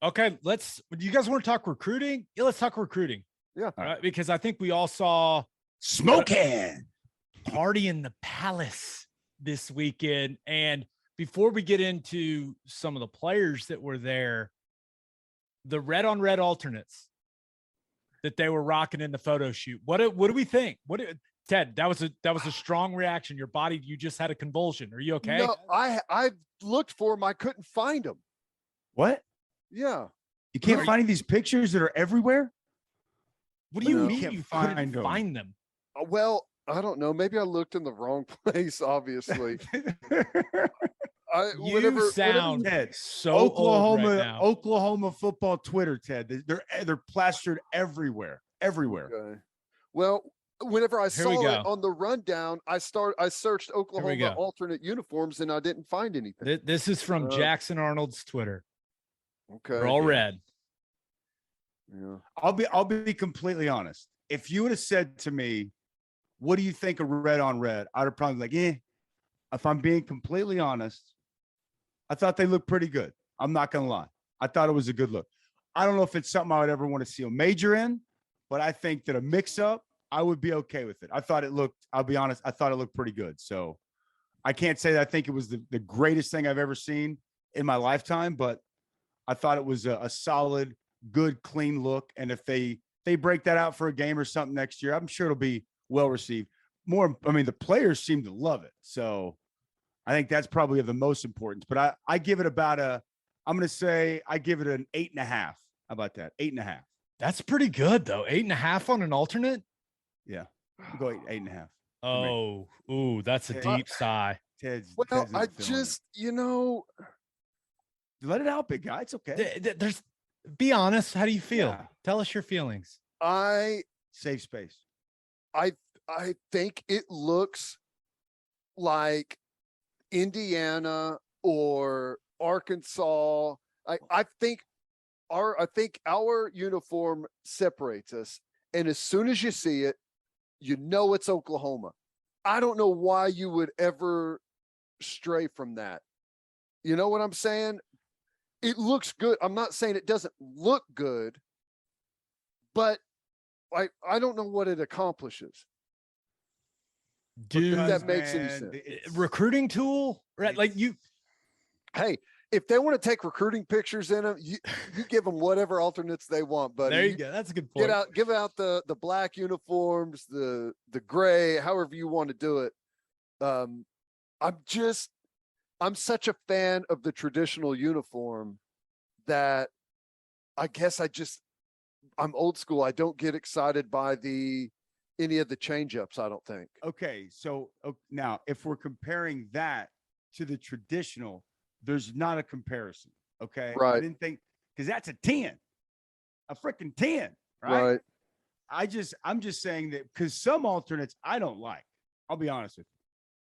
Okay, do you guys want to talk recruiting? Yeah, let's talk recruiting. Yeah. Because I think we all saw Smoking Party in the Palace this weekend. And before we get into some of the players that were there, the red on red alternates that they were rocking in the photo shoot. What do we think? Ted, that was a strong reaction. Your body, you just had a convulsion. Are you okay? No, I looked for them. I couldn't find them. What? Yeah. You can't find these pictures that are everywhere? What do you mean can't you couldn't find them? Well, I don't know. Maybe I looked in the wrong place, obviously. You sound Ted, so old right now. Oklahoma football Twitter, Ted. They're plastered everywhere. Okay. Well, whenever I saw it on the rundown, I searched Oklahoma alternate uniforms and I didn't find anything. This is from Jackson Arnold's Twitter. Okay. They're all red. Yeah. I'll be completely honest. If you would have said to me, what do you think of red on red? I'd have probably been like, if I'm being completely honest, I thought they looked pretty good. I'm not going to lie. I thought it was a good look. I don't know if it's something I would ever want to see a major in, but I think that a mix up, I would be okay with it. I thought it looked, I'll be honest, I thought it looked pretty good. So I can't say that I think it was the greatest thing I've ever seen in my lifetime, but I thought it was a solid, good, clean look. And if they break that out for a game or something next year, I'm sure it'll be well received. The players seem to love it. So I think that's probably of the most importance. But I give it about I'm going to say I give it an 8.5. How about that? 8.5. That's pretty good though. 8.5 on an alternate. Yeah, I'll go 8.5. Oh, ooh, that's a deep sigh. Ted's I just, let it out, big guy. It's okay. Be honest. How do you feel? Yeah. Tell us your feelings. Safe space. I think it looks like Indiana or Arkansas. I think our uniform separates us, and as soon as you see it, you know it's Oklahoma. I don't know why you would ever stray from that. You know what I'm saying? It looks good. I'm not saying it doesn't look good, but I don't know what it accomplishes. If that makes any sense. Recruiting tool, right? Like hey, if they want to take recruiting pictures in them, you give them whatever alternates they want. But there you go. That's a good point. Give out the black uniforms, the gray, however you want to do it. I'm such a fan of the traditional uniform that I guess I'm old school. I don't get excited by any of the change-ups, I don't think. Okay, so now if we're comparing that to the traditional, there's not a comparison. Okay, right? I didn't think, because that's a 10, a freaking 10, right? I'm just saying that because some alternates I don't like. I'll be honest with you.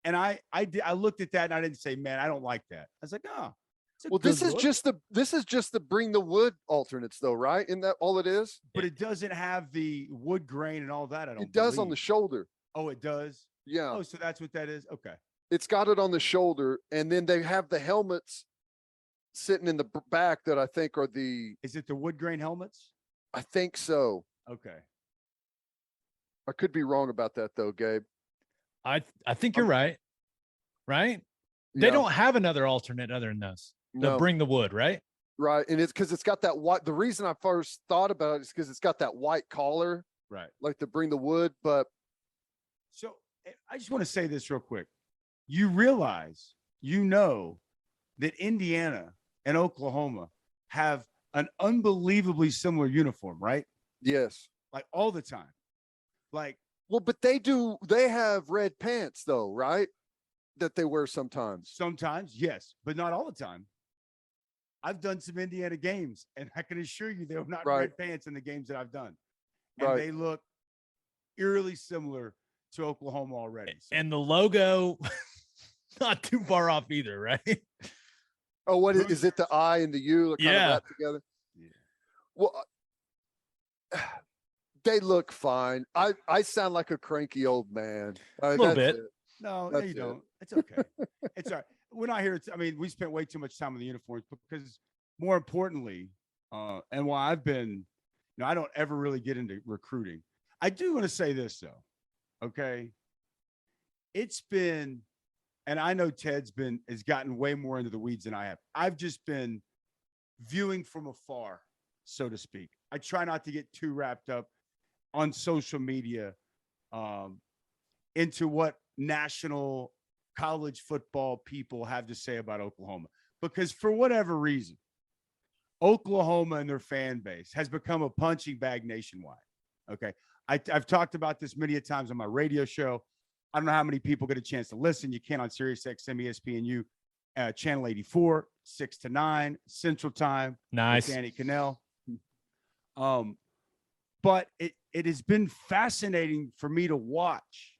And I looked at that and I didn't say, man, I don't like that. I was like, oh. Well, this is just the bring the wood alternates though, right? Isn't that all it is? But it doesn't have the wood grain and all that. It does on the shoulder. Oh, it does? Yeah. Oh, so that's what that is? Okay. It's got it on the shoulder, and then they have the helmets sitting in the back that I think are Is it the wood grain helmets? I think so. Okay. I could be wrong about that though, Gabe. I think you're right. Right? They don't have another alternate other than this. No. Bring the wood, right? Right. And it's because it's got that white. The reason I first thought about it is because it's got that white collar. Right. Like to bring the wood. But so I just want to say this real quick. You realize, that Indiana and Oklahoma have an unbelievably similar uniform, right? Yes. Like all the time. Like, well, but they have red pants though, right? That they wear sometimes. Sometimes, yes, but not all the time. I've done some Indiana games, and I can assure you they were not red pants in the games that I've done. And they look eerily similar to Oklahoma already. So. And the logo, not too far off either, right? Oh, what is it? The I and the U kind of wrapped together? Yeah. Well, they look fine. I sound like a cranky old man. A little bit. No, you don't. It's okay. It's all right. We're not here. We spent way too much time on the uniforms because more importantly, And while I've been, I don't ever really get into recruiting. I do want to say this though. Okay. It's been, and I know has gotten way more into the weeds than I have. I've just been viewing from afar, so to speak. I try not to get too wrapped up on social media into what national college football people have to say about Oklahoma. Because for whatever reason, Oklahoma and their fan base has become a punching bag nationwide. Okay. I've talked about this many a times on my radio show. I don't know how many people get a chance to listen. You can on Sirius XM ESPNU, channel 84, 6 to 9 Central Time. Nice. Danny Cannell. But it has been fascinating for me to watch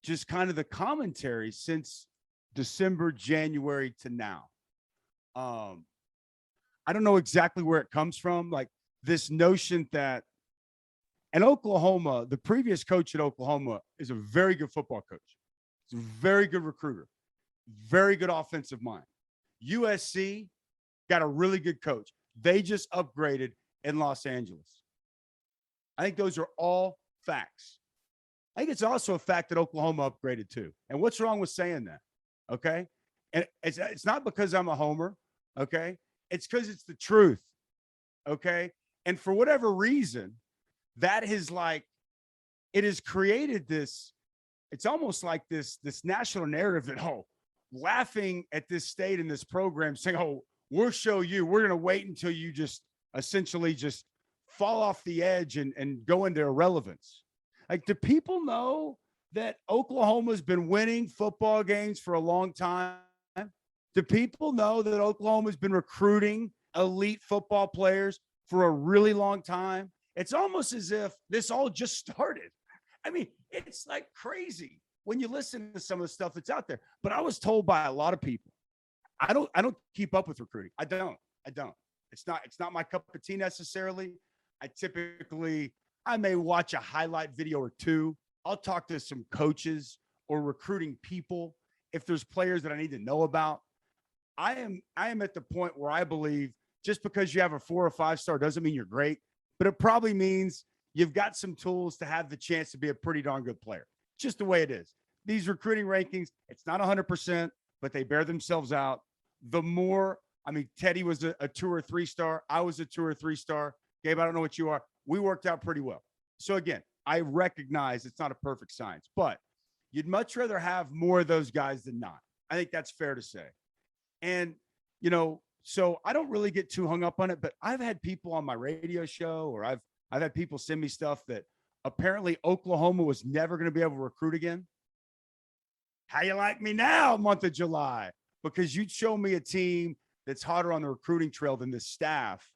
just kind of the commentary since December, January to now. I don't know exactly where it comes from. Like this notion that, and Oklahoma, the previous coach at Oklahoma is a very good football coach. He's a very good recruiter, very good offensive mind. USC got a really good coach. They just upgraded in Los Angeles. I think those are all facts. I think it's also a fact that Oklahoma upgraded too. And what's wrong with saying that? Okay. And it's not because I'm a homer. Okay. It's because it's the truth. Okay. And for whatever reason, that is like, it has created this, it's almost like this national narrative that, laughing at this state in this program saying, we'll show you, we're going to wait until you just essentially just fall off the edge and go into irrelevance. Like, do people know that Oklahoma's been winning football games for a long time? Do people know that Oklahoma's been recruiting elite football players for a really long time? It's almost as if this all just started. I mean, it's like crazy when you listen to some of the stuff that's out there. But I was told by a lot of people, I don't keep up with recruiting. I don't. It's not my cup of tea necessarily. I may watch a highlight video or two. I'll talk to some coaches or recruiting people if there's players that I need to know about. I am at the point where I believe just because you have a 4 or 5 star doesn't mean you're great, but it probably means you've got some tools to have the chance to be a pretty darn good player. Just the way it is. These recruiting rankings, it's not 100%, but they bear themselves out. The more, Teddy was a 2 or 3 star. I was a 2 or 3 star. Gabe, I don't know what you are. We worked out pretty well. So again, I recognize it's not a perfect science, but you'd much rather have more of those guys than not. I think that's fair to say. And, so I don't really get too hung up on it, but I've had people on my radio show, or I've had people send me stuff that apparently Oklahoma was never going to be able to recruit again. How you like me now, month of July? Because you'd show me a team that's hotter on the recruiting trail than this staff.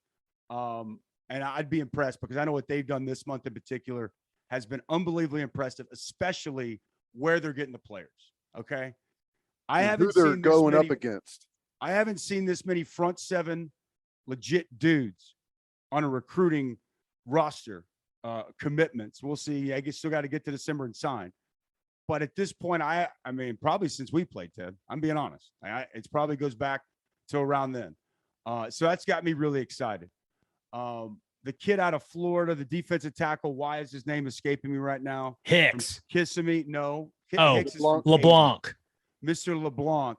And I'd be impressed, because I know what they've done this month in particular has been unbelievably impressive, especially where they're getting the players. Okay. I haven't who they're seen going up against. I haven't seen this many front 7 legit dudes on a recruiting roster commitments. We'll see. I guess still got to get to December and sign. But at this point, I mean, probably since we played, Ted, I'm being honest. It probably goes back to around then. So that's got me really excited. The kid out of Florida, the defensive tackle, why is his name escaping me right now? Hicks. Kissimmee? No. Hicks LeBlanc. LeBlanc. Mr. LeBlanc.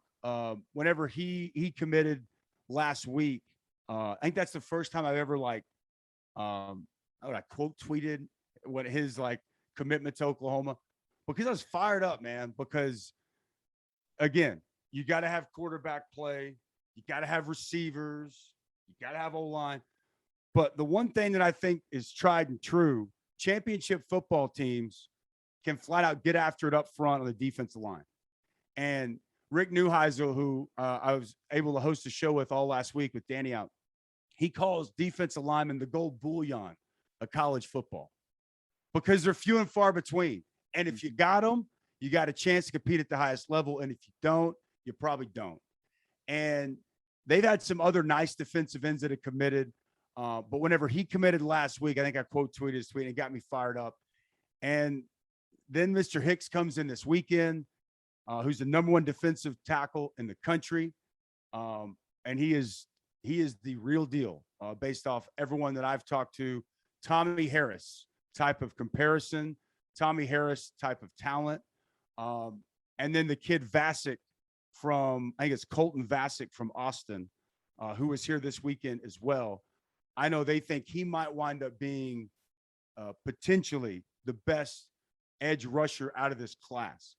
Whenever he committed last week, I think that's the first time I've ever I quote tweeted what his commitment to Oklahoma, because I was fired up, man, because again, you got to have quarterback play. You got to have receivers. You got to have O-line. But the one thing that I think is tried and true, championship football teams can flat out get after it up front on the defensive line. And Rick Neuheisel, who I was able to host a show with all last week with Danny out, he calls defensive linemen the gold bullion of college football, because they're few and far between. And if you got them, you got a chance to compete at the highest level. And if you don't, you probably don't. And they've had some other nice defensive ends that have committed. But whenever he committed last week, I think I quote tweeted his tweet and it got me fired up. And then Mr. Hicks comes in this weekend, who's the #1 defensive tackle in the country. And he is he is the real deal based off everyone that I've talked to. Tommy Harris type of comparison, Tommy Harris type of talent. And then the kid Vasek from, I think it's Colton Vasek from Austin, who was here this weekend as well. I know they think he might wind up being potentially the best edge rusher out of this class.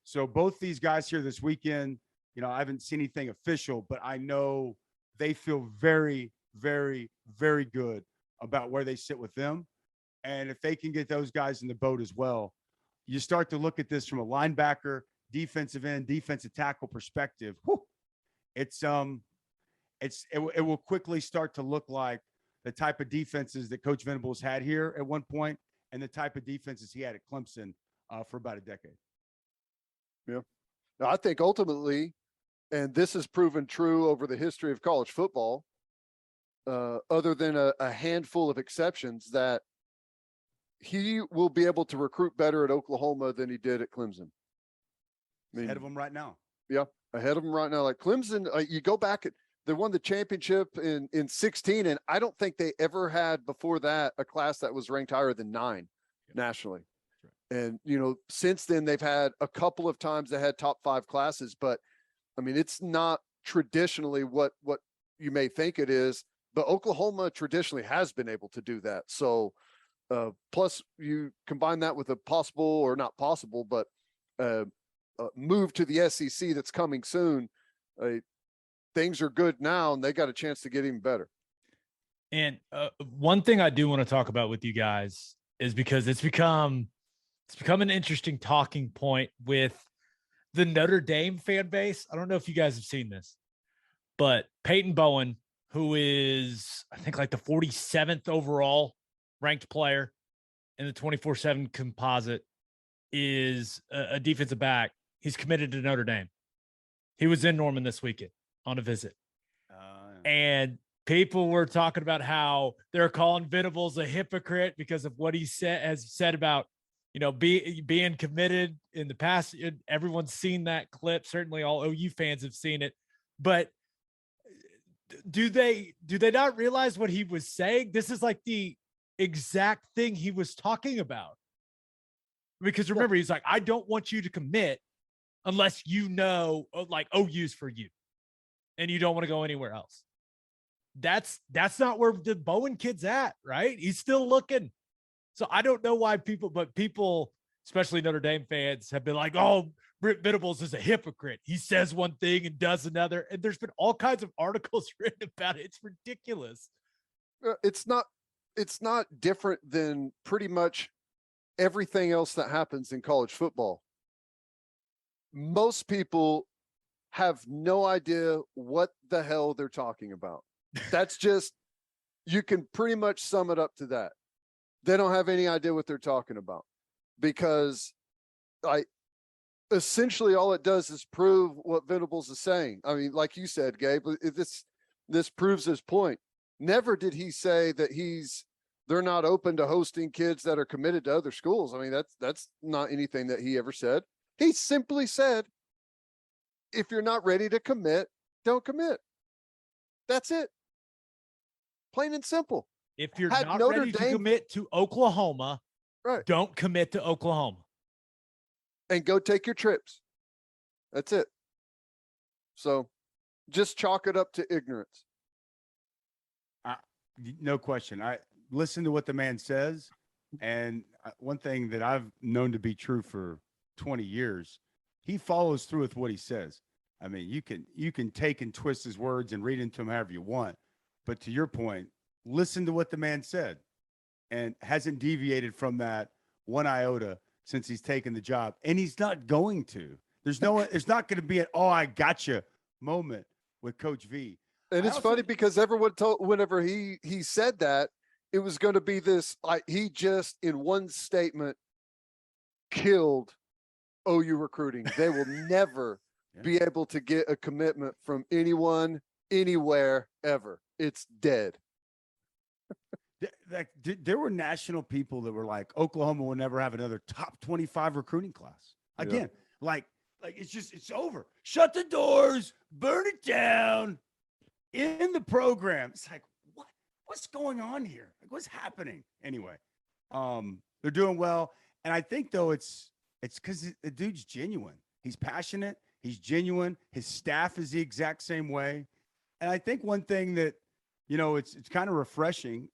So both these guys here this weekend, I haven't seen anything official, but I know they feel very, very, very good about where they sit with them. And if they can get those guys in the boat as well, you start to look at this from a linebacker, defensive end, defensive tackle perspective. It will quickly start to look like the type of defenses that Coach Venables had here at one point and the type of defenses he had at Clemson for about a decade. Yeah. Now, I think ultimately, and this has proven true over the history of college football, other than a handful of exceptions, that he will be able to recruit better at Oklahoma than he did at Clemson. I mean, Ahead of him right now. Yeah, ahead of him right now. Like Clemson, you go back, they won the championship in 16, and I don't think they ever had before that a class that was ranked higher than 9 nationally. Right. And, since then they've had a couple of times they had top 5 classes, but I mean, it's not traditionally what you may think it is, but Oklahoma traditionally has been able to do that. So, plus you combine that with a possible, or not possible, but move to the SEC that's coming soon. Things are good now, and they got a chance to get even better. And one thing I do want to talk about with you guys is because it's become an interesting talking point with the Notre Dame fan base. I don't know if you guys have seen this, but Peytwon Bowen, who is, I think, like the 47th overall ranked player in the 24/7 composite, is a defensive back. He's committed to Notre Dame. He was in Norman this weekend on a visit. And people were talking about how they're calling Venables a hypocrite because of what he has said about, being committed in the past. Everyone's seen that clip. Certainly all OU fans have seen it. But do they not realize what he was saying? This is like the exact thing he was talking about. Because remember, he's like, I don't want you to commit unless like OU's for you and you don't want to go anywhere else. That's not where the Bowen kid's at, right? He's still looking. So I don't know why people, especially Notre Dame fans, have been like, oh, Brent Venables is a hypocrite. He says one thing and does another. And there's been all kinds of articles written about it. It's ridiculous. It's not different than pretty much everything else that happens in college football. Most people have no idea what the hell they're talking about. That's just, you can pretty much sum it up to that. They don't have any idea what they're talking about, because essentially all it does is prove what Venables is saying. I mean, like you said, Gabe, this proves his point. Never did he say that they're not open to hosting kids that are committed to other schools. I mean, that's not anything that he ever said. He simply said, if you're not ready to commit, don't commit. That's it. Plain and simple. If you're not ready to commit to Oklahoma, right, don't commit to Oklahoma. And go take your trips. That's it. So just chalk it up to ignorance. No question. I listen to what the man says. And one thing that I've known to be true for 20 years, he follows through with what he says. I mean, you can take and twist his words and read into them however you want. But to your point, listen to what the man said, and hasn't deviated from that one iota since he's taken the job. And he's not going to. There's not going to be an, oh, I gotcha moment with Coach V. And it's funny because everyone whenever he said that, it was going to be this, like, he just in one statement killed OU recruiting. They will never be able to get a commitment from anyone, anywhere, ever. It's dead. There were national people that were like, Oklahoma will never have another top 25 recruiting class. Again, like it's over. Shut the doors, burn it down. in the program. It's like, what's going on here? Like, what's happening? Anyway, they're doing well. And I think though it's because the dude's genuine. He's passionate. He's genuine. His staff is the exact same way. And I think one thing that, it's kind of refreshing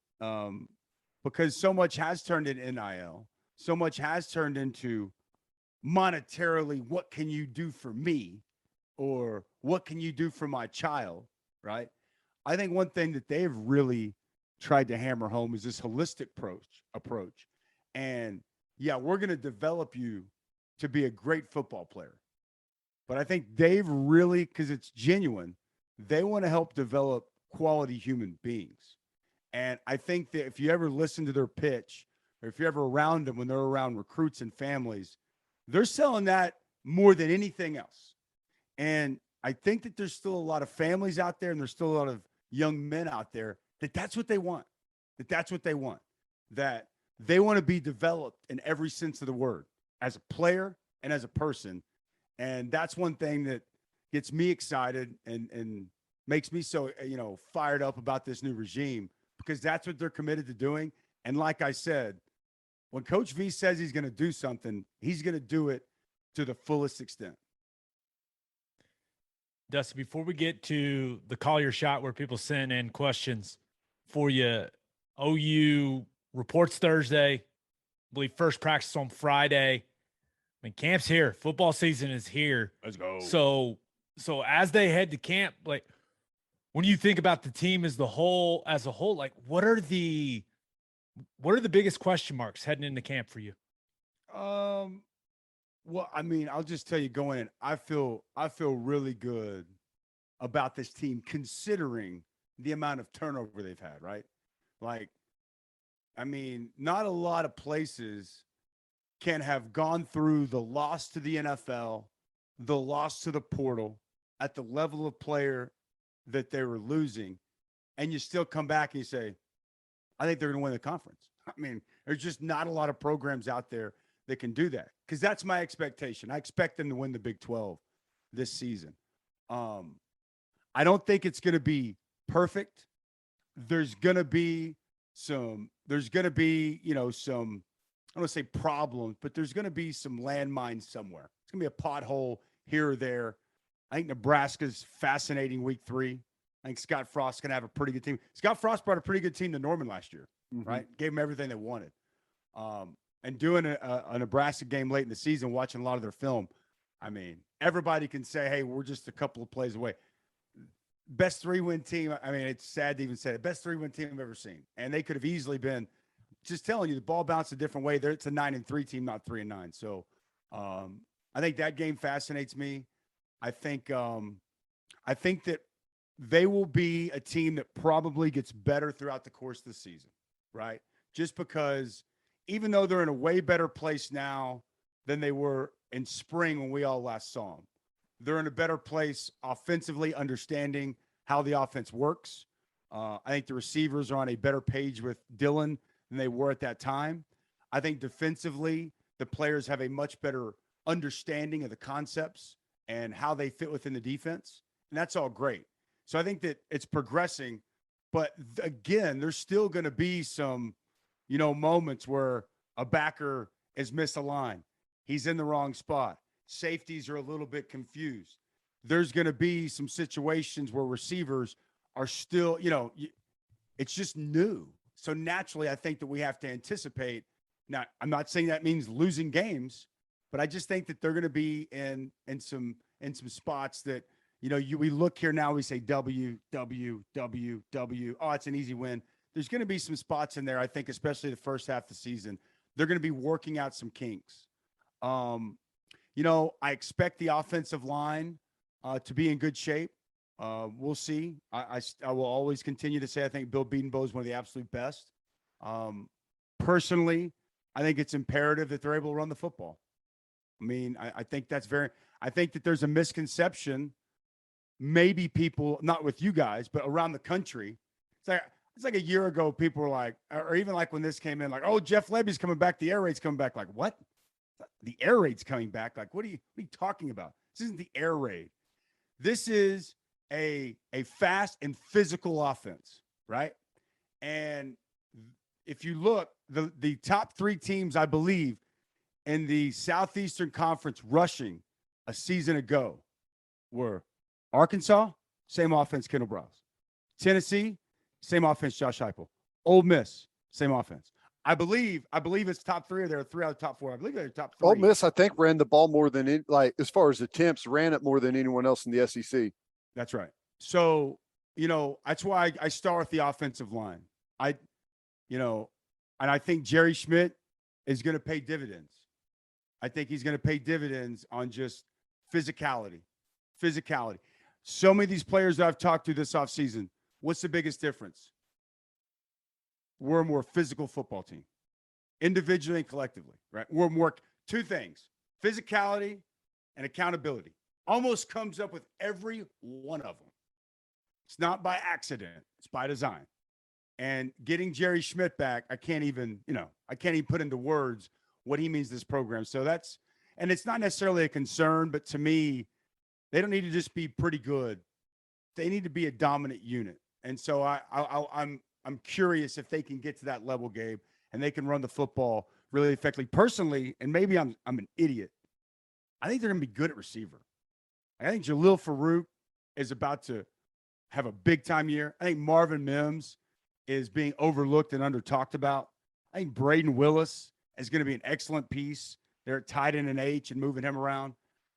because so much has turned into NIL. So much has turned into monetarily, what can you do for me? Or what can you do for my child? Right. I think one thing that they've really tried to hammer home is this holistic approach. And yeah, we're going to develop you to be a great football player. But I think they've really, because it's genuine, they want to help develop quality human beings. And I think that if you ever listen to their pitch, or if you're ever around them when they're around recruits and families, they're selling that more than anything else. And I think that there's still a lot of families out there, and there's still a lot of young men out there that's what they want, that they want to be developed in every sense of the word as a player and as a person. And that's one thing that gets me excited and makes me so, fired up about this new regime, because that's what they're committed to doing. And like I said, when Coach V says he's going to do something, he's going to do it to the fullest extent. Dusty, before we get to the Call Your Shot where people send in questions for you, OU reports Thursday, I believe first practice on Friday. I mean, camp's here. Football season is here. Let's go. So as they head to camp, like, when you think about the team as a whole, like, what are the biggest question marks heading into camp for you? Well, I mean, I'll just tell you going in, I feel really good about this team considering the amount of turnover they've had, right? Like, I mean, not a lot of places can have gone through the loss to the NFL, the loss to the portal at the level of player that they were losing, and you still come back and you say, I think they're going to win the conference. I mean, there's just not a lot of programs out there that can do that, because that's my expectation. I expect them to win the Big 12 this season. I don't think it's going to be perfect. There's going to be some, I don't want to say problems, but there's going to be some landmines somewhere. It's going to be a pothole here or there. I think Nebraska's fascinating week 3. I think Scott Frost's going to have a pretty good team. Scott Frost brought a pretty good team to Norman last year, right? Gave them everything they wanted. And doing a Nebraska game late in the season, watching a lot of their film, I mean, everybody can say, hey, we're just a couple of plays away. Best 3-win team. I mean, it's sad to even say it. Best 3-win team I've ever seen. And they could have easily been, just telling you, the ball bounced a different way. It's a 9-3 team, not 3-9. So I think that game fascinates me. I think that they will be a team that probably gets better throughout the course of the season, right? Just because even though they're in a way better place now than they were in spring when we all last saw them, they're in a better place offensively, understanding how the offense works. I think the receivers are on a better page with Dylan than they were at that time. I think defensively, the players have a much better understanding of the concepts and how they fit within the defense. And that's all great. So I think that it's progressing, but again, there's still going to be some, moments where a backer is misaligned. He's in the wrong spot. Safeties are a little bit confused. There's going to be some situations where receivers are still, it's just new. So naturally, I think that we have to anticipate. Now, I'm not saying that means losing games, but I just think that they're going to be in some spots that, we look here now, we say W. Oh, it's an easy win. There's going to be some spots in there, I think, especially the first half of the season. They're going to be working out some kinks. I expect the offensive line to be in good shape. We'll see. I will always continue to say I think Bill Bedenbaugh is one of the absolute best. Personally, I think it's imperative that they're able to run the football. I mean, I think I think that there's a misconception. Maybe people, not with you guys, but around the country. It's like a year ago, people were like, or even like when this came in, like, oh, Jeff Lebby's coming back. The air raid's coming back. Like, what? The air raid's coming back. Like, what are you talking about? This isn't the air raid. This is a fast and physical offense, right? And if you look, the top 3 teams, I believe, in the Southeastern Conference rushing a season ago were Arkansas, same offense, Kendall Browse. Tennessee, same offense, Josh Heupel. Ole Miss, same offense. I believe it's top 3, or there are 3 out of the top 4. I believe they're top 3. Ole Miss, I think, ran the ball more than as far as attempts, ran it more than anyone else in the SEC. That's right. So, that's why I start with the offensive line. And I think Jerry Schmidt is going to pay dividends. I think he's going to pay dividends on just physicality. So many of these players that I've talked to this offseason, what's the biggest difference? We're a more physical football team, individually and collectively, right? We're more 2 things, physicality and accountability. Almost comes up with every one of them. It's not by accident. It's by design. And getting Jerry Schmidt back, I can't even put into words what he means to this program. So and it's not necessarily a concern, but to me, they don't need to just be pretty good. They need to be a dominant unit. And so I'm curious if they can get to that level, Gabe, and they can run the football really effectively. Personally, and maybe I'm an idiot, I think they're going to be good at receiver. I think Jalil Farouk is about to have a big-time year. I think Marvin Mims is being overlooked and under-talked about. I think Braden Willis is going to be an excellent piece. They're tight end and H and moving him around.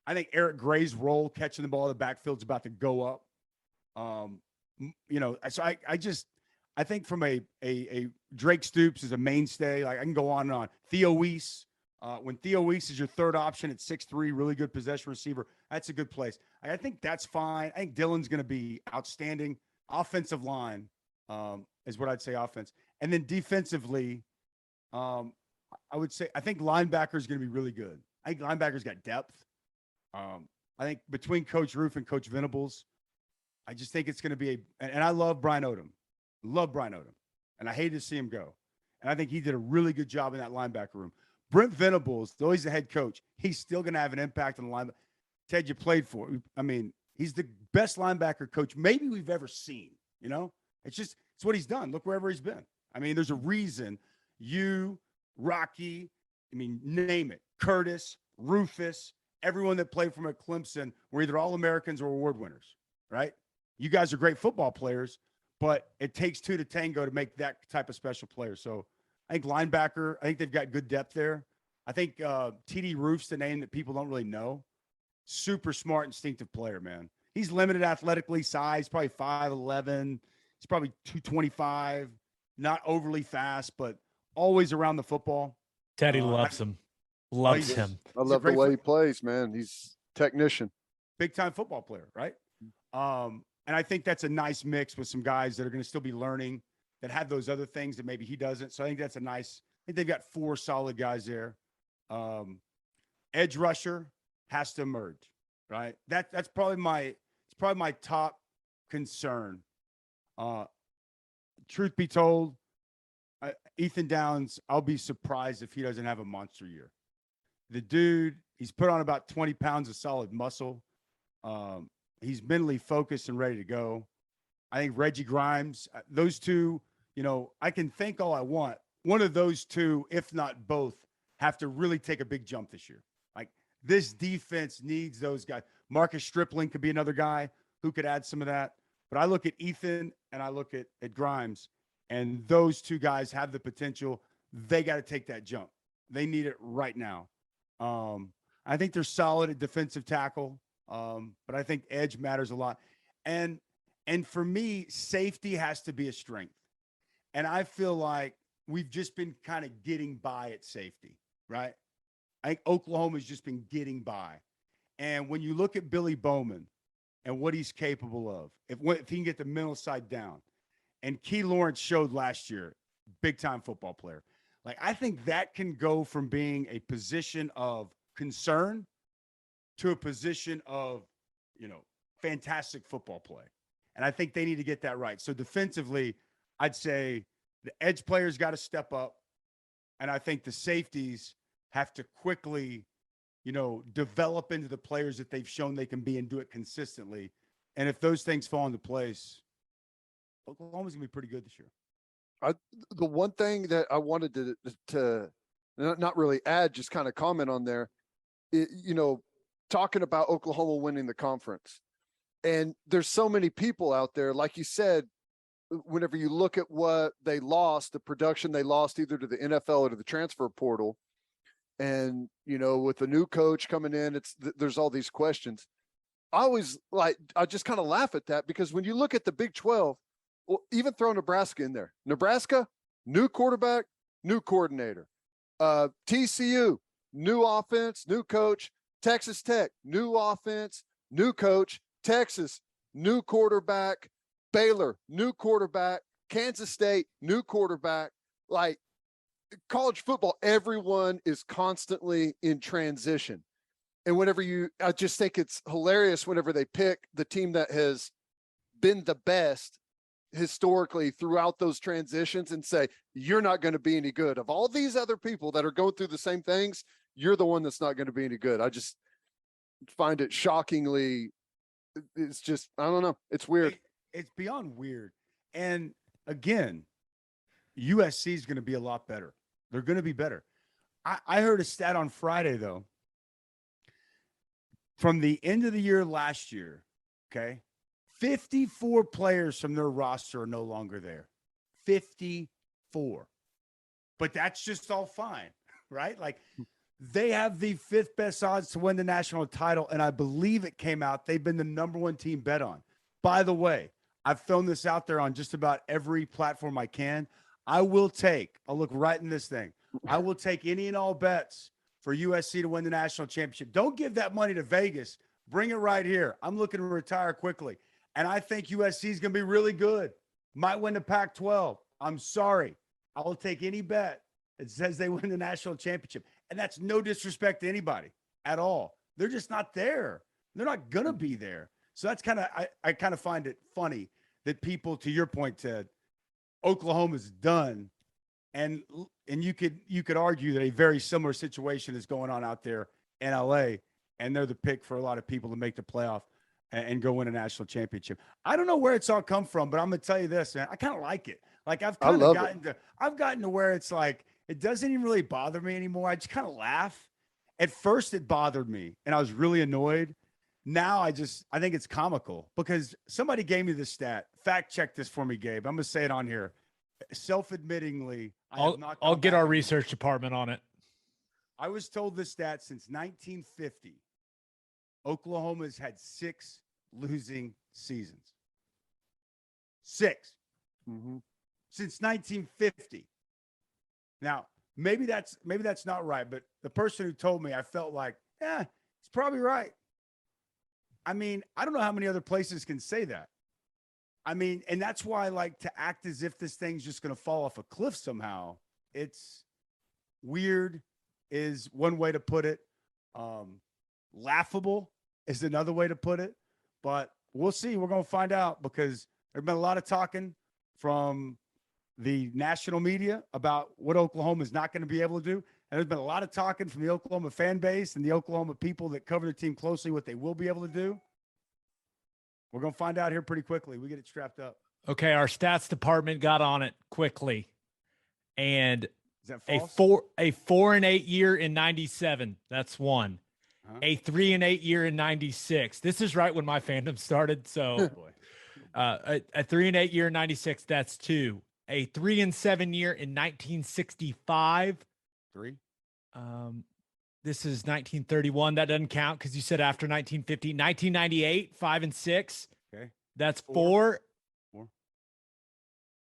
I think Eric Gray's role catching the ball in the backfield is about to go up. So I think from a Drake Stoops is a mainstay. Like, I can go on and on. Theo Weiss, when Theo Weiss is your 3rd option at 6'3", really good possession receiver, that's a good place. I think that's fine. I think Dylan's going to be outstanding. Offensive line is what I'd say offense. And then defensively, I would say I think linebacker is going to be really good. I think linebacker's got depth. I think between Coach Roof and Coach Venables, I just think it's going to be and I love Brian Odom. And I hated to see him go. And I think he did a really good job in that linebacker room. Brent Venables, though he's the head coach, he's still going to have an impact on the linebacker. Ted, you played for. I mean, he's the best linebacker coach maybe we've ever seen. It's what he's done. Look wherever he's been. I mean, there's a reason Rocky, name it, Curtis, Rufus, everyone that played from Clemson were either All-Americans or award winners, right? You guys are great football players, but it takes 2 to tango to make that type of special player. So I think linebacker, I think they've got good depth there. I think TD Roof's the name that people don't really know. Super smart, instinctive player, man. He's limited athletically, size, probably 5'11". He's probably 225, not overly fast, but always around the football. Teddy loves him. Loves him. I love the way he plays, man. He's technician. Big-time football player, right? And I think that's a nice mix with some guys that are going to still be learning that have those other things that maybe he doesn't. So I think that's I think they've got 4 solid guys there. Edge rusher has to emerge, right? That's probably my top concern. Truth be told, Ethan Downs, I'll be surprised if he doesn't have a monster year. The dude, he's put on about 20 pounds of solid muscle. He's mentally focused and ready to go. I think Reggie Grimes, those 2, I can think all I want. One of those 2, if not both, have to really take a big jump this year. Like, this defense needs those guys. Marcus Stripling could be another guy who could add some of that. But I look at Ethan and I look at Grimes, and those 2 guys have the potential. They got to take that jump. They need it right now. I think they're solid at defensive tackle, but I think edge matters a lot. And for me, safety has to be a strength. And I feel like we've just been kind of getting by at safety, right? I think Oklahoma's just been getting by. And when you look at Billy Bowman and what he's capable of, if he can get the mental side down, and Key Lawrence showed last year, big-time football player. Like, I think that can go from being a position of concern to a position of, fantastic football play. And I think they need to get that right. So defensively, I'd say the edge players got to step up. And I think the safeties have to quickly, develop into the players that they've shown they can be and do it consistently. And if those things fall into place, Oklahoma's gonna be pretty good this year. The one thing that I wanted to not really add, just kind of comment on there, talking about Oklahoma winning the conference. And there's so many people out there, like you said, whenever you look at what they lost, the production they lost either to the NFL or to the transfer portal, and, with the new coach coming in, there's all these questions. I just kind of laugh at that, because when you look at the Big 12, well, even throw Nebraska in there. Nebraska, new quarterback, new coordinator. TCU, new offense, new coach. Texas Tech, new offense, new coach. Texas, new quarterback. Baylor, new quarterback. Kansas State, new quarterback. Like, college football, everyone is constantly in transition. And I just think it's hilarious whenever they pick the team that has been the best historically throughout those transitions and say, you're not going to be any good. Of all these other people that are going through the same things, you're the one that's not going to be any good. I just find it shockingly, it's just, I don't know. It's weird. It's beyond weird. And again, USC is going to be a lot better. They're going to be better. I heard a stat on Friday, though. From the end of the year last year, okay, 54 players from their roster are no longer there. 54. But that's just all fine, right? Like, they have the 5th best odds to win the national title, and I believe it came out they've been the number 1 team bet on. By the way, I've thrown this out there on just about every platform I can. I'll look right in this thing. I will take any and all bets for USC to win the national championship. Don't give that money to Vegas. Bring it right here. I'm looking to retire quickly. And I think USC is going to be really good. Might win the Pac-12. I'm sorry. I will take any bet that says they win the national championship. And that's no disrespect to anybody at all. They're just not there. They're not going to be there. So that's I kind of find it funny that people, to your point, Ted, Oklahoma's done. And you could argue that a very similar situation is going on out there in LA, and they're the pick for a lot of people to make the playoff and go win a national championship. I don't know where it's all come from, but I'm going to tell you this, man. I kind of like it. Like, I've gotten to where it's like, it doesn't even really bother me anymore. I just kind of laugh. At first it bothered me and I was really annoyed. Now I think it's comical, because somebody gave me this stat. Fact check this for me, Gabe. I'm going to say it on here. Self-admittingly, I'll get our research department on it. I was told this stat since 1950. Oklahoma's had 6 losing seasons. 6. Mm-hmm. Since 1950. Now, maybe that's not right, but the person who told me, I felt like, it's probably right. I mean, I don't know how many other places can say that. I mean, and that's why I like to act as if this thing's just going to fall off a cliff somehow. It's weird is one way to put it. Laughable is another way to put it. But we'll see. We're going to find out, because there's been a lot of talking from the national media about what Oklahoma is not going to be able to do. And there's been a lot of talking from the Oklahoma fan base and the Oklahoma people that cover the team closely what they will be able to do. We're going to find out here pretty quickly. We get it strapped up. Okay, our stats department got on it quickly. And is that false? a 4-8 year in 97. That's one. Uh-huh. A 3-8 year in 96. This is right when my fandom started. So a 3-8 year in 96. That's 2. A 3-7 year in 1965. 3. This is 1931. That doesn't count because you said after 1950. 1998, 5-6. Okay. That's 4. 4.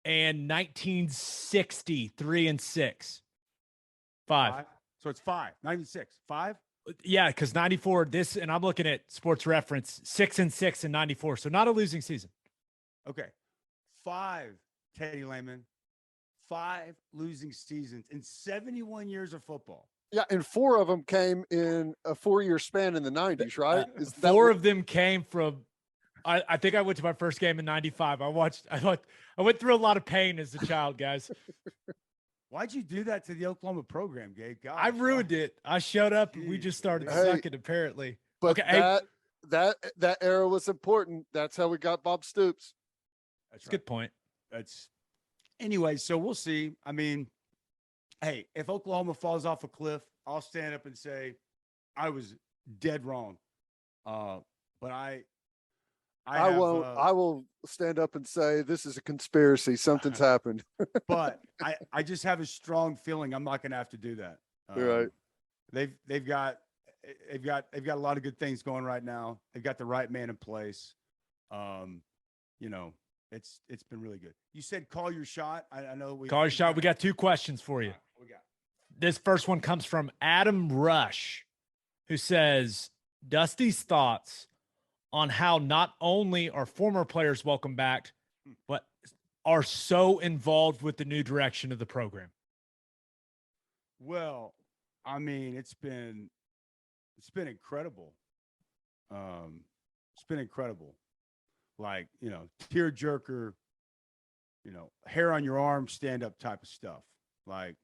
And 1960, 3-6. 5. So it's 5. 96. 5? Yeah, because 94, and I'm looking at Sports Reference, 6-6 in 94. So not a losing season. Okay. 5, Teddy Lehman. 5 losing seasons in 71 years of football. Yeah, and 4 of them came in a 4-year span in the 90s, right? Four of them came from, I think I went to my first game in 95. I went through a lot of pain as a child, guys. Why'd you do that to the Oklahoma program, Gabe? God, I ruined it. I showed up and we just started sucking, apparently. But okay, that era was important. That's how we got Bob Stoops. That's a good point. Anyway, so we'll see. I mean, hey, if Oklahoma falls off a cliff, I'll stand up and say I was dead wrong. But I will stand up and say this is a conspiracy. Something's happened. But I just have a strong feeling I'm not going to have to do that. Right. They've got a lot of good things going right now. They've got the right man in place. It's been really good. You said call your shot. I know call your shot. We got 2 questions for you. We got this first one comes from Adam Rush, who says Dusty's thoughts on how not only are former players welcome back, but are so involved with the new direction of the program. Well, I mean, it's been incredible. It's been incredible. Like, tearjerker, hair on your arm, stand up type of stuff. Like,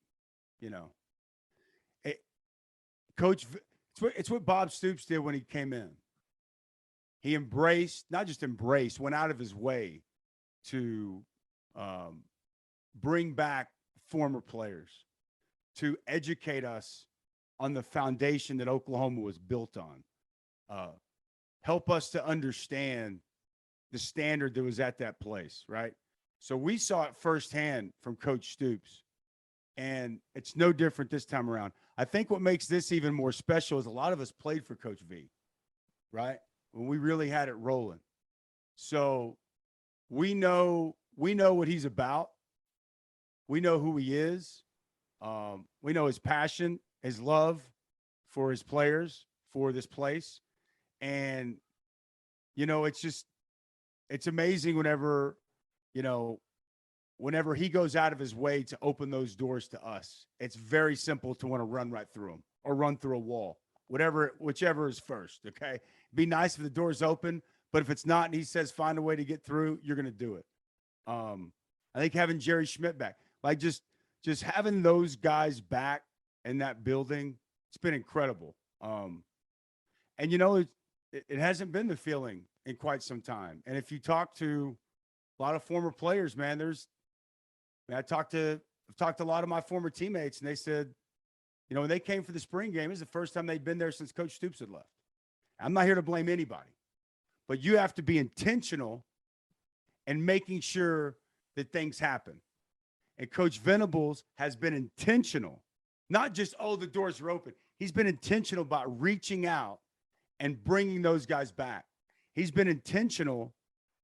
it's what Bob Stoops did when he came in. He went out of his way to bring back former players, to educate us on the foundation that Oklahoma was built on. Help us to understand the standard that was at that place, right? So we saw it firsthand from Coach Stoops, and it's no different this time around. I think what makes this even more special is a lot of us played for Coach V, right? When we really had it rolling. So we know what he's about. We know who he is. We know his passion, his love for his players, for this place. And, it's amazing whenever he goes out of his way to open those doors to us. It's very simple to want to run right through them or run through a wall, whichever is first. Okay. Be nice if the door's open, but if it's not, and he says, find a way to get through, you're going to do it. I think having Jerry Schmidt back, like just having those guys back in that building, it's been incredible. And it hasn't been the feeling in quite some time. And if you talk to a lot of former players, man, I've talked to a lot of my former teammates, and they said, when they came for the spring game, it was the first time they'd been there since Coach Stoops had left. I'm not here to blame anybody, but you have to be intentional and making sure that things happen. And Coach Venables has been intentional, not just, the doors are open. He's been intentional about reaching out and bringing those guys back. He's been intentional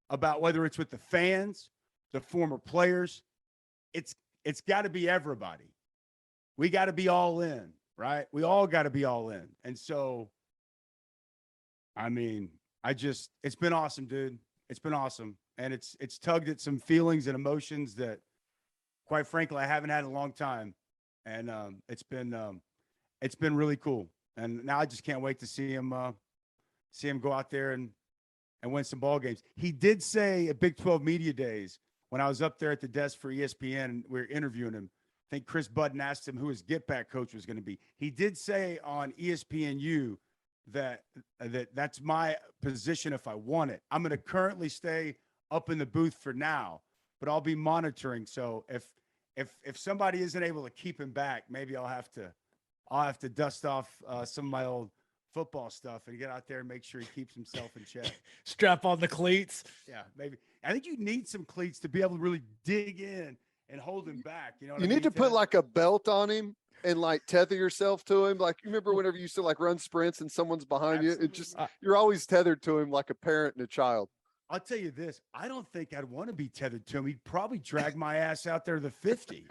about whether it's with the fans, the former players. It's got to be everybody. We got to be all in, right? We all got to be all in. And so, I mean, it's been awesome, dude. It's been awesome. And it's tugged at some feelings and emotions that, quite frankly, I haven't had in a long time. And it's been really cool. And now I just can't wait to see him go out there and win some ball games. He did say at Big 12 Media Days, when I was up there at the desk for ESPN and we were interviewing him, I think Chris Budden asked him who his get-back coach was going to be. He did say on ESPNU that's my position if I want it. I'm going to currently stay up in the booth for now, but I'll be monitoring. So if somebody isn't able to keep him back, maybe I'll have to dust off some of my old football stuff and get out there and make sure he keeps himself in check. Strap on the cleats. Yeah, maybe. I think you need some cleats to be able to really dig in and hold him back. You need to put like a belt on him and like tether yourself to him. Like, you remember whenever you used to like run sprints and someone's behind Absolutely. you, it just, you're always tethered to him like a parent and a child. I'll tell you this. I don't think I'd want to be tethered to him. He'd probably drag my ass out there to the 50.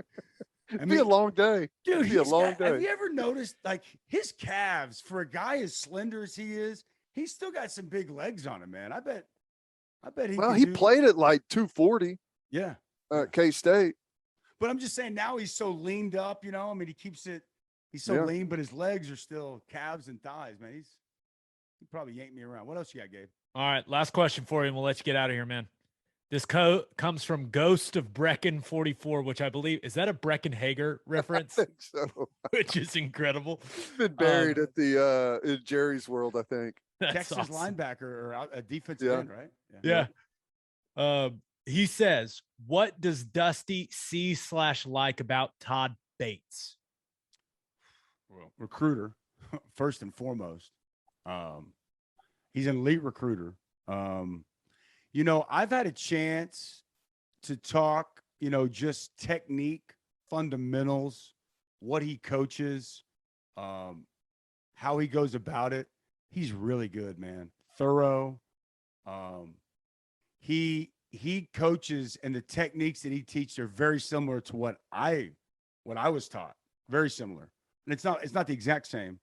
It'd be a long day. Dude, it'd be a long day. Have you ever noticed, like, his calves, for a guy as slender as he is, he's still got some big legs on him, man. I bet he. Well, he played at like 240. Yeah. At K-State. But I'm just saying, now he's so leaned up, I mean, he's so lean, but his legs are still calves and thighs, man. He probably yanked me around. What else you got, Gabe? All right, last question for you, and we'll let you get out of here, man. This comes from Ghost of Brecken 44, which I believe, is that a Brecken Hager reference? I think so. Which is incredible. He's been buried at the in Jerry's World, I think. That's Texas awesome. linebacker or a defensive Yeah. end, right? Yeah. He says, what does Dusty see/like about Todd Bates? Well, recruiter, first and foremost. He's an elite recruiter. I've had a chance to talk, just technique, fundamentals, what he coaches, how he goes about it. He's really good, man. Thorough. He coaches, and the techniques that he teaches are very similar to what I was taught. Very similar. And it's not the exact same.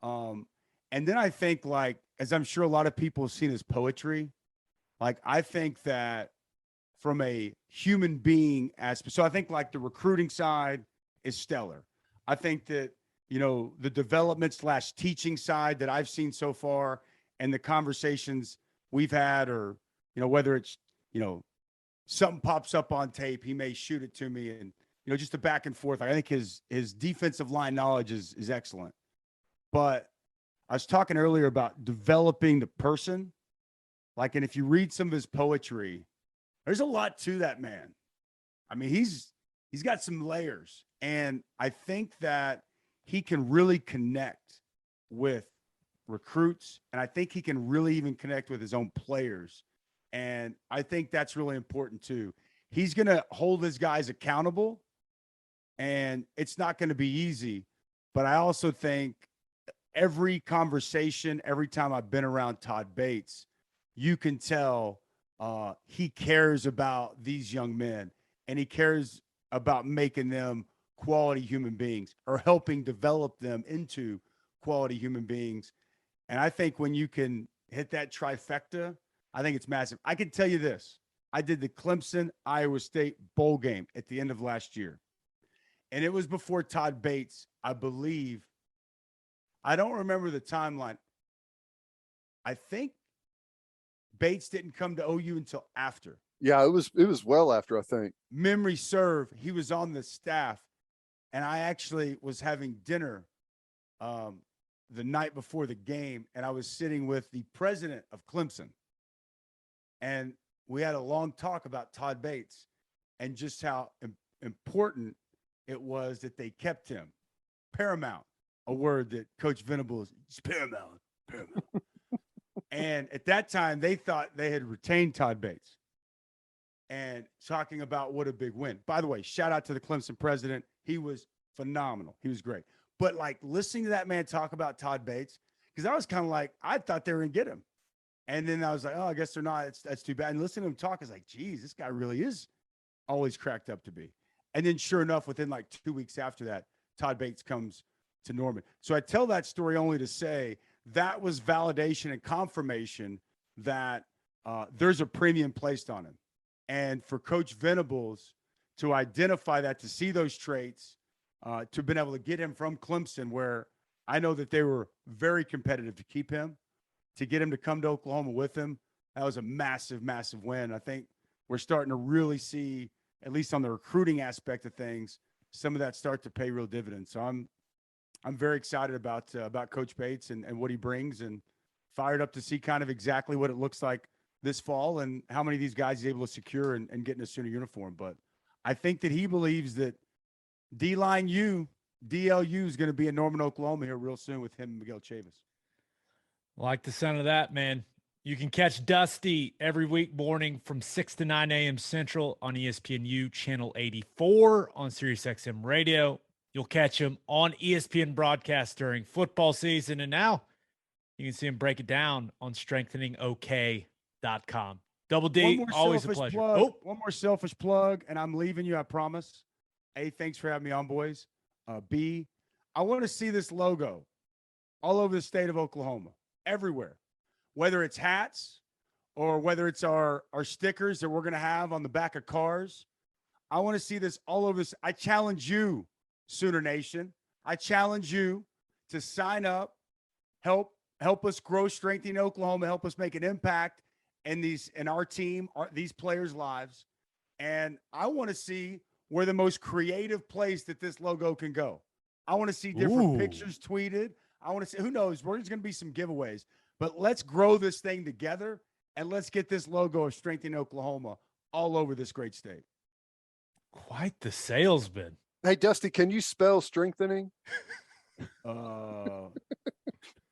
And then I think, like, as I'm sure a lot of people have seen his poetry, like, I think that from a human being aspect, so I think like the recruiting side is stellar. I think that, the development/teaching side that I've seen so far and the conversations we've had, or, whether it's, something pops up on tape, he may shoot it to me, and, just the back and forth. I think his defensive line knowledge is excellent. But I was talking earlier about developing the person. Like, and if you read some of his poetry, there's a lot to that man. I mean, he's got some layers, and I think that he can really connect with recruits, and I think he can really even connect with his own players. And I think that's really important too. He's going to hold his guys accountable, and it's not going to be easy. But I also think every conversation, every time I've been around Todd Bates, you can tell he cares about these young men, and he cares about making them quality human beings, or helping develop them into quality human beings. And I think when you can hit that trifecta, I think it's massive. I can tell you this. I did the Clemson-Iowa State bowl game at the end of last year, and it was before Todd Bates, I believe. I don't remember the timeline. I think Bates didn't come to OU until after. Yeah, it was well after, I think. Memory serve, he was on the staff, and I actually was having dinner the night before the game, and I was sitting with the president of Clemson, and we had a long talk about Todd Bates and just how important it was that they kept him. Paramount, a word that Coach Venables is paramount. And at that time, they thought they had retained Todd Bates, and talking about what a big win. By the way, shout out to the Clemson president. He was phenomenal. He was great. But like listening to that man talk about Todd Bates, because I was kind of like, I thought they were going to get him. And then I was like, oh, I guess they're not. That's too bad. And listening to him talk is like, geez, this guy really is always cracked up to be. And then sure enough, within like 2 weeks after that, Todd Bates comes to Norman. So I tell that story only to say that was validation and confirmation that there's a premium placed on him. And for Coach Venables to identify that, to see those traits, to have been able to get him from Clemson, where I know that they were very competitive to keep him, to get him to come to Oklahoma with him, that was a massive, massive win. I think we're starting to really see, at least on the recruiting aspect of things, some of that start to pay real dividends. So I'm very excited about Coach Bates and what he brings, and fired up to see kind of exactly what it looks like this fall and how many of these guys he's able to secure and get in a Sooner uniform. But I think that he believes that D-Line DLU is going to be in Norman, Oklahoma here real soon with him and Miguel Chavis. Like the sound of that, man. You can catch Dusty every week morning from 6 to 9 a.m. Central on ESPNU Channel 84 on SiriusXM Radio. You'll catch him on ESPN broadcast during football season. And now you can see him break it down on strengtheningok.com. Double D, always a pleasure. One more selfish plug, and I'm leaving you, I promise. A, thanks for having me on, boys. B, I want to see this logo all over the state of Oklahoma, everywhere, whether it's hats or whether it's our stickers that we're going to have on the back of cars. I want to see this all over this. I challenge you, Sooner Nation. I challenge you to sign up, help us grow Strengthening Oklahoma, help us make an impact in our team, these players' lives. And I want to see where the most creative place that this logo can go. I want to see different pictures tweeted. I want to see, who knows, there's going to be some giveaways. but let's grow this thing together and let's get this logo of Strengthening Oklahoma all over this great state. Quite the salesman. Hey, Dusty, can you spell strengthening?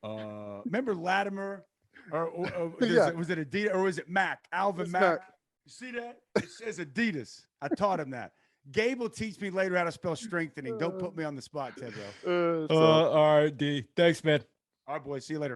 Remember Latimer? Or Yeah. was it Adidas or was it Mac? Alvin It's Mac. Mac. You see that? It says Adidas. I taught him that. Gabe will teach me later how to spell strengthening. Don't put me on the spot, Tedro. All right, D. Thanks, man. All right, boys. See you later.